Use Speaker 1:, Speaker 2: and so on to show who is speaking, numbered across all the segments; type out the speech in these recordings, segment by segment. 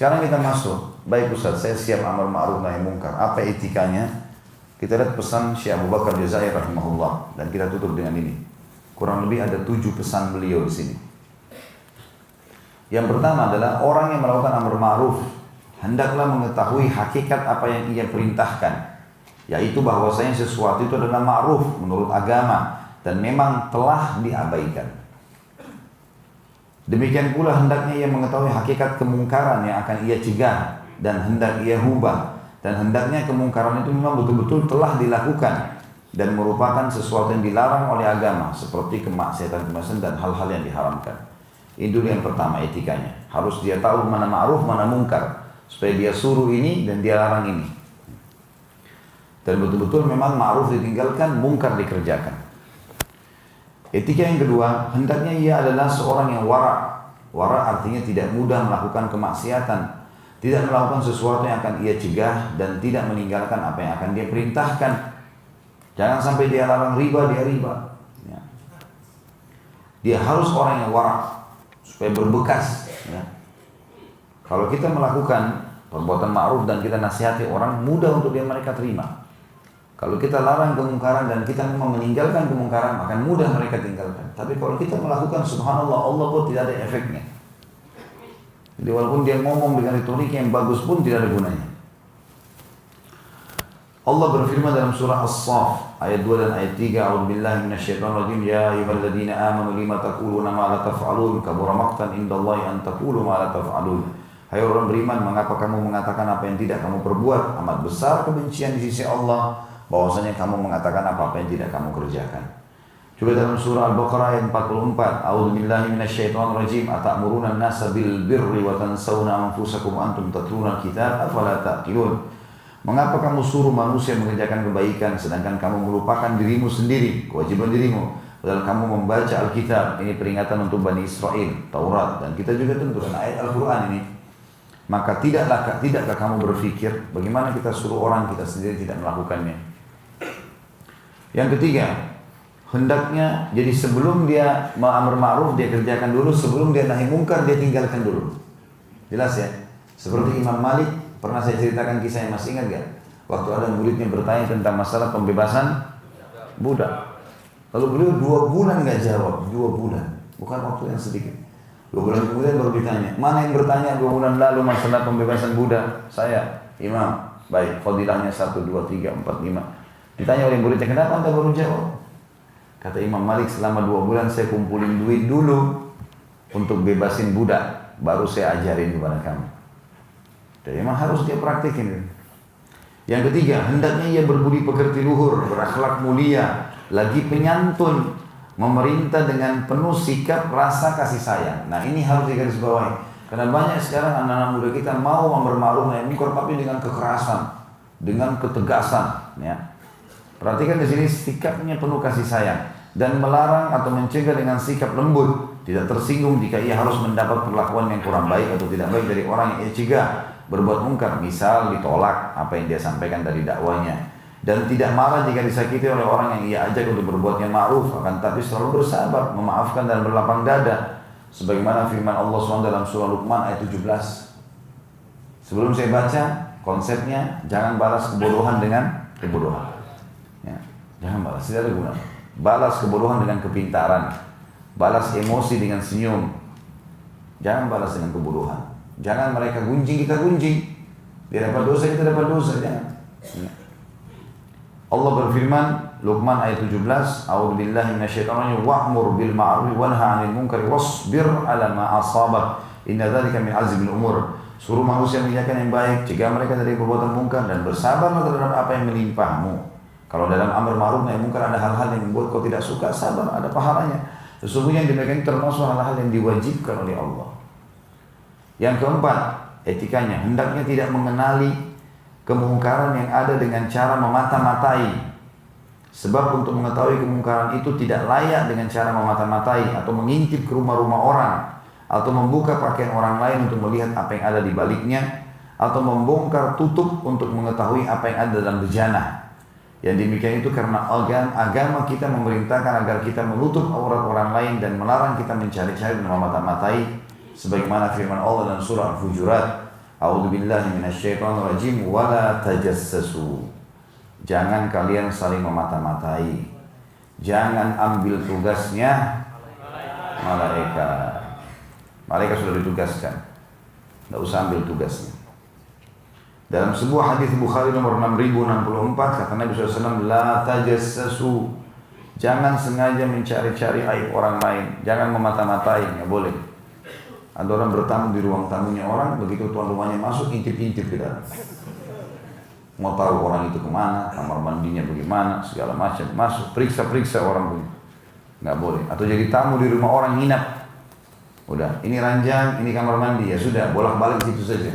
Speaker 1: Sekarang kita masuk. Baik Ustaz, saya siap amar ma'ruf nahi munkar. Apa etikanya? Kita lihat pesan Syekh Abu Bakar Jazair rahimahullah dan kita tutup dengan ini. Kurang lebih ada 7 pesan beliau di sini. Yang pertama adalah orang yang melakukan amar ma'ruf hendaklah mengetahui hakikat apa yang ia perintahkan, yaitu bahwasanya sesuatu itu adalah ma'ruf menurut agama dan memang telah diabaikan. Demikian pula hendaknya ia mengetahui hakikat kemungkaran yang akan ia cegah dan hendak ia ubah, dan hendaknya kemungkaran itu memang betul-betul telah dilakukan dan merupakan sesuatu yang dilarang oleh agama seperti kemaksiatan dan hal-hal yang diharamkan. Ini dulu yang pertama etikanya. Harus dia tahu mana ma'ruf, mana mungkar, supaya dia suruh ini dan dia larang ini. Dan betul-betul memang ma'ruf ditinggalkan, mungkar dikerjakan. Etika yang kedua, hendaknya ia adalah seorang yang wara'. Wara' artinya tidak mudah melakukan kemaksiatan, tidak melakukan sesuatu yang akan ia cegah, dan tidak meninggalkan apa yang akan dia perintahkan. Jangan sampai dia larang riba, dia riba. Ya. Dia harus orang yang wara', supaya berbekas. Ya. Kalau kita melakukan perbuatan ma'ruf dan kita nasihati orang, mudah untuk mereka terima. Kalau kita larang kemungkaran dan kita memang meninggalkan kemungkaran, akan mudah mereka tinggalkan. Tapi kalau kita melakukan, subhanallah, Allah pun tidak ada efeknya. Jadi walaupun dia ngomong dengan retorik yang bagus pun tidak ada gunanya. Allah berfirman dalam surah As-Saff ayat 2 dan ayat 3, A'udzubillahi minasyaitonirrajim, ya ayyuhalladzina amanu lima taquluna ma la taf'alun, kabura maqtan indallahi an taqulu ma la taf'alun. Hai orang beriman, mengapa kamu mengatakan apa yang tidak kamu perbuat? Amat besar kebencian di sisi Allah bahwasanya kamu mengatakan apa-apa yang tidak kamu kerjakan. Coba dalam surah Al-Baqarah ayat 44, A'udzubillahi minasyaitonirrajim, atamuruna an-nasa bil birri wa tansawna anfusakum antum tatluna al-kitab afala ta'qilun. Mengapa kamu suruh manusia mengerjakan kebaikan sedangkan kamu melupakan dirimu sendiri, kewajiban dirimu, padahal kamu membaca Alkitab. Ini peringatan untuk Bani Israel, Taurat, dan kita juga tentu dengan ayat Al-Quran ini. Maka tidakkah kamu berpikir bagaimana kita suruh orang, kita sendiri tidak melakukannya? Yang ketiga, hendaknya jadi sebelum dia amar ma'ruf dia kerjakan dulu, sebelum dia nahi mungkar dia tinggalkan dulu. Jelas ya? Seperti Imam Malik, pernah saya ceritakan kisah yang masih ingat gak? Waktu ada muridnya bertanya tentang masalah pembebasan budak. Lalu beliau 2 bulan gak jawab, 2 bulan. Bukan waktu yang sedikit. 2 bulan kemudian baru ditanya, mana yang bertanya 2 bulan lalu masalah pembebasan budak? Saya, Imam. Baik, fadilahnya 1, 2, 3, 4, 5. Ditanya oleh muridnya, kenapa anda baru jawab? Kata Imam Malik, selama 2 bulan saya kumpulin duit dulu untuk bebasin budak, baru saya ajarin kepada kamu. Jadi memang harus dia praktikin. Yang ketiga, hendaknya ia berbudi pekerti luhur, berakhlak mulia, lagi penyantun, memerintah dengan penuh sikap rasa kasih sayang. Nah ini harus digarisbawahi. Karena banyak sekarang anak-anak muda kita mau amar ma'ruf nahi munkar tapi dengan kekerasan, dengan ketegasan. Ya. Perhatikan di sini sikapnya penuh kasih sayang dan melarang atau mencegah dengan sikap lembut, tidak tersinggung jika ia harus mendapat perlakuan yang kurang baik atau tidak baik dari orang yang ia cegah berbuat mungkar, misal ditolak apa yang dia sampaikan dari dakwanya, dan tidak marah jika disakiti oleh orang yang ia ajak untuk berbuat yang ma'ruf, akan tapi selalu bersabar, memaafkan dan berlapang dada, sebagaimana firman Allah SWT dalam surah Luqman ayat 17. Sebelum saya baca konsepnya, jangan balas kebodohan dengan kebodohan. Ya, jangan balas, tidak ada guna. Balas kebodohan dengan kepintaran, balas emosi dengan senyum. Jangan balas dengan kebodohan. Jangan mereka gunjing, kita gunjing. Dia dapat dosa, kita dapat dosa. Jangan. Ya. Allah berfirman, Luqman ayat 17, A'udzubillahi minasyaitonir rajim, wa'mur bil ma'ruf wanha 'anil munkar wasbir 'ala ma asabak. Inna dzalika min azmil umur. Suruh manusia mengerjakan yang baik, cegah mereka dari perbuatan mungkar dan bersabarlah terhadap apa yang menimpamu. Kalau dalam amar ma'ruf nahi munkar ada hal-hal yang membuat kau tidak suka, sabar, ada pahalanya. Sesungguhnya yang demikian termasuk hal-hal yang diwajibkan oleh Allah. Yang keempat, etikanya hendaknya tidak mengenali kemungkaran yang ada dengan cara memata-matai. Sebab untuk mengetahui kemungkaran itu tidak layak dengan cara memata-matai atau mengintip ke rumah-rumah orang atau membuka pakaian orang lain untuk melihat apa yang ada di baliknya atau membongkar tutup untuk mengetahui apa yang ada dalam bejana. Yang demikian itu karena agama kita memerintahkan agar kita menutup aurat orang lain dan melarang kita mencari-cari dan memata-matai, sebagaimana firman Allah dalam surah Al-Hujurat, A'udzubillahi minasyaitonirrajim wa la tajassasu. Jangan kalian saling memata-matai. Jangan ambil tugasnya malaikat. Malaikat sudah ditugaskan. Tidak usah ambil tugasnya. Dalam sebuah hadis Bukhari nomor 6064 kata Nabi SAW, la tajassasu. Jangan sengaja mencari-cari aib orang lain. Jangan memata-matai, nggak boleh. Ada orang bertamu di ruang tamunya orang, begitu tuan rumahnya masuk, intip-intip ke dalam. Mau tahu orang itu kemana, kamar mandinya bagaimana, segala macam. Masuk, periksa-periksa orang punya. Nggak boleh. Atau jadi tamu di rumah orang nginap. Udah, ini ranjang, ini kamar mandi, ya sudah, bolak-balik situ saja.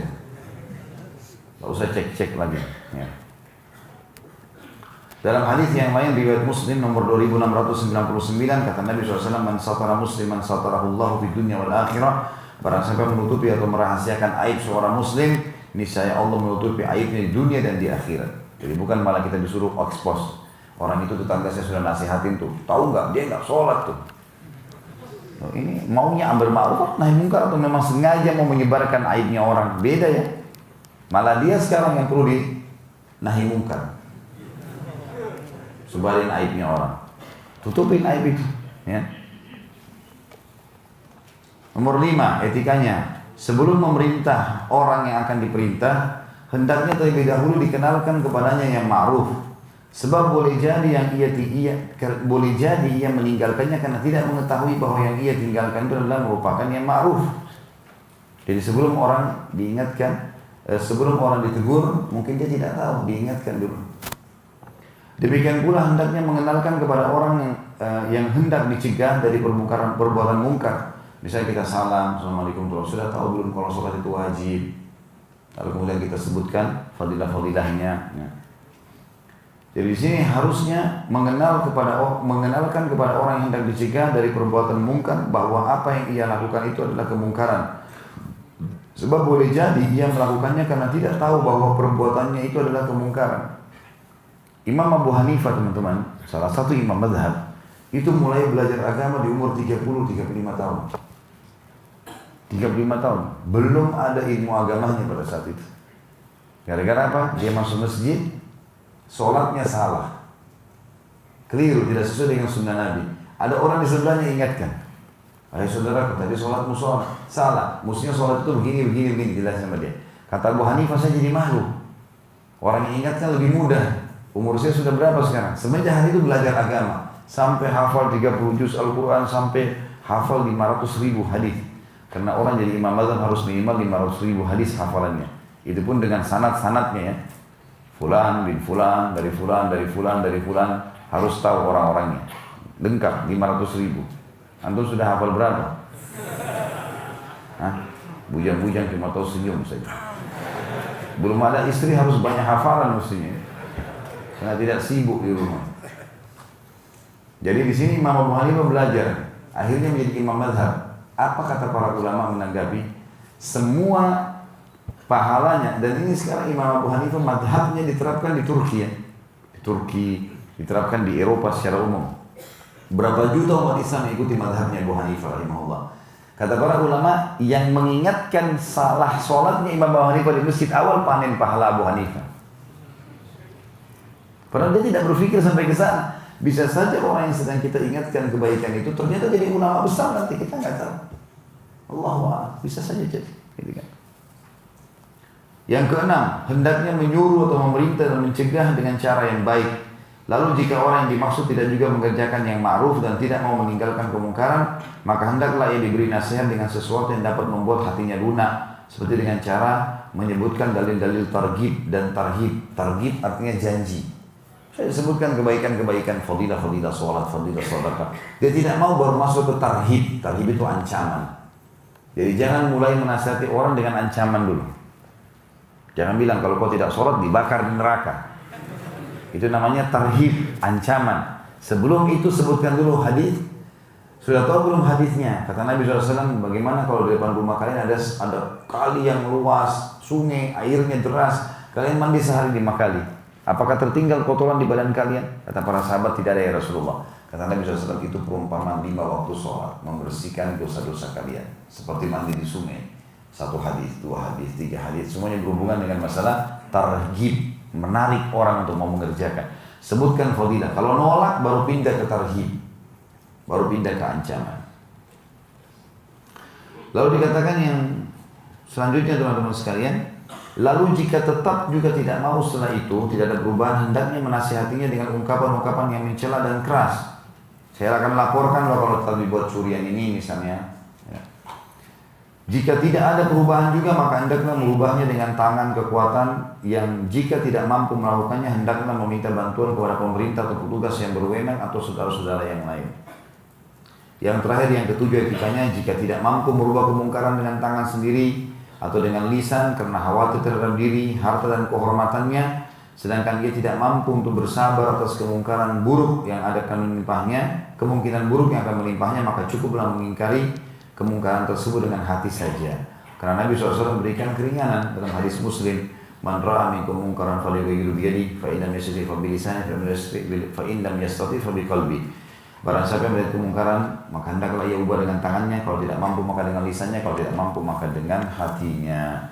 Speaker 1: Nggak usah cek-cek lagi. Ya. Dalam hadis yang lain riwayat Muslim nomor 2699 kata Nabi SAW, man satara musliman satarahullahu fid dunya wal akhirah. Barang siapa menutupi atau merahasiakan aib seorang muslim, niscaya Allah menutupi aibnya di dunia dan di akhirat. Jadi bukan malah kita disuruh expose. Orang itu tetangga saya sudah nasihatin tuh, tahu nggak dia nggak sholat tuh. Loh, ini maunya amar ma'ruf nahi munkar atau memang sengaja mau menyebarkan aibnya orang? Beda ya. Malah dia sekarang yang perlu di nahi munkar. Sebarin aibnya orang. Tutupin aib itu. Ya. Nomor 5, etikanya. Sebelum memerintah orang yang akan diperintah, hendaknya terlebih dahulu dikenalkan kepadanya yang ma'ruf. Sebab boleh jadi ia meninggalkannya karena tidak mengetahui bahwa yang ia tinggalkan itu adalah merupakan yang ma'ruf. Jadi sebelum orang diingatkan, sebelum orang ditegur, mungkin dia tidak tahu, diingatkan dulu. Demikian pula hendaknya mengenalkan kepada orang yang hendak dicegah dari perbuatan mungkar. Misalnya kita salam, assalamualaikum warahmatullahi wabarakatuh. Sudah tahu belum kalau sholat itu wajib? Lalu kemudian kita sebutkan fadilah-fadilahnya. Ya. Jadi di sini harusnya mengenalkan kepada orang yang hendak dicegah dari perbuatan mungkar bahwa apa yang ia lakukan itu adalah kemungkaran. Sebab boleh jadi ia melakukannya karena tidak tahu bahwa perbuatannya itu adalah kemungkaran. Imam Abu Hanifah teman-teman, salah satu imam mazhab, itu mulai belajar agama di umur 30-35 tahun. 35 tahun, belum ada ilmu agamanya pada saat itu. Gara-gara apa? Dia masuk masjid, sholatnya salah, keliru, tidak sesuai dengan sunnah Nabi. Ada orang di sebelahnya ingatkan, "Hai saudara, tadi sholatmu salah. Mestinya sholat itu begini, jelas sama dia." Kata Abu Hanifah, saya jadi malu. Orang yang ingatkan lebih mudah. Umur saya sudah berapa sekarang? Semenjak hari itu belajar agama, sampai hafal 30 juz Al-Quran, sampai hafal 500.000 hadis. Karena orang jadi imam mazhab harus minimal 500.000 hadis hafalannya. Itu pun dengan sanad-sanadnya ya. Fulan bin Fulan, dari Fulan, dari Fulan, dari Fulan, harus tahu orang-orangnya. Lengkap 500.000. Antum sudah hafal berapa? Hah? Bujang-bujang cuma tahu senyum saja. Belum ada istri harus banyak hafalan mestinya. Karena tidak sibuk di rumah. Jadi di sini Imam Abu Hanifah belajar, akhirnya menjadi imam mazhab. Apa kata para ulama menanggapi? Semua pahalanya, dan ini sekarang Imam Abu Hanifah mazhabnya diterapkan di Turki ya. Di Turki, diterapkan di Eropa secara umum. Berapa juta umat Islam ikuti mazhabnya Abu Hanifah rahimahullah. Kata para ulama, yang mengingatkan salah sholatnya Imam Abu Hanifah di masjid awal panen pahala Abu Hanifah. Padahal dia tidak berpikir sampai ke sana. Bisa saja orang yang sedang kita ingatkan kebaikan itu ternyata jadi ulama besar nanti, kita nggak tahu. Allahu a'lam, bisa saja jadi. Gitu kan. Yang keenam, hendaknya menyuruh atau memerintah dan mencegah dengan cara yang baik. Lalu jika orang yang dimaksud tidak juga mengerjakan yang ma'ruf dan tidak mau meninggalkan kemungkaran, maka hendaklah ia diberi nasihat dengan sesuatu yang dapat membuat hatinya lunak, seperti dengan cara menyebutkan dalil-dalil targhib dan tarhib. Targhib artinya janji. Saya sebutkan kebaikan-kebaikan, fadilah-fadilah sholat, fadilah sedekah. Dia tidak mau baru masuk ke tarhib. Tarhib itu ancaman. Jadi jangan mulai menasihati orang dengan ancaman dulu. Jangan bilang kalau kau tidak sholat dibakar di neraka. Itu namanya tarhib, ancaman. Sebelum itu sebutkan dulu hadis. Sudah tahu belum hadisnya? Kata Nabi SAW, bagaimana kalau di depan rumah kalian ada kali yang luas, sungai, airnya deras, kalian mandi sehari 5 kali. Apakah tertinggal kotoran di badan kalian? Kata para sahabat, tidak ada ya Rasulullah. Kata Nabi SAW, itu perumpamaan 5 waktu sholat, membersihkan dosa-dosa kalian. Seperti mandi di sungai. Satu hadis, dua hadis, tiga hadis, semuanya berhubungan dengan masalah targhib, menarik orang untuk mau mengerjakan. Sebutkan fadilah. Kalau nolak baru pindah ke targhib, baru pindah ke ancaman. Lalu dikatakan yang selanjutnya teman-teman sekalian, lalu jika tetap juga tidak mau setelah itu, tidak ada perubahan, hendaknya menasihatinya dengan ungkapan-ungkapan yang mencela dan keras. Saya akan laporkan kalau tetap dibuat curian ini misalnya. Ya. Jika tidak ada perubahan juga, maka hendaknya merubahnya dengan tangan kekuatan yang jika tidak mampu melakukannya, hendaknya meminta bantuan kepada pemerintah atau petugas yang berwenang atau saudara-saudara yang lain. Yang terakhir, yang ketujuh etikanya, jika tidak mampu merubah kemungkaran dengan tangan sendiri atau dengan lisan karena khawatir terhadap diri, harta dan kehormatannya, sedangkan dia tidak mampu untuk bersabar atas kemungkaran buruk yang akan melimpahnya, kemungkinan buruk yang akan melimpahnya, maka cukuplah mengingkari kemungkaran tersebut dengan hati saja. Karena Nabi SAW memberikan keringanan dalam hadis Muslim, man ra'a minkum munkaran falyughayyirhu biyadihi fa in lam yastati' fa bilisanihi fa in lam yastati' fa biqalbihi. Barang siapa melihat kemungkaran, maka hendaklah ia ubah dengan tangannya, kalau tidak mampu maka dengan lisannya, kalau tidak mampu maka dengan hatinya.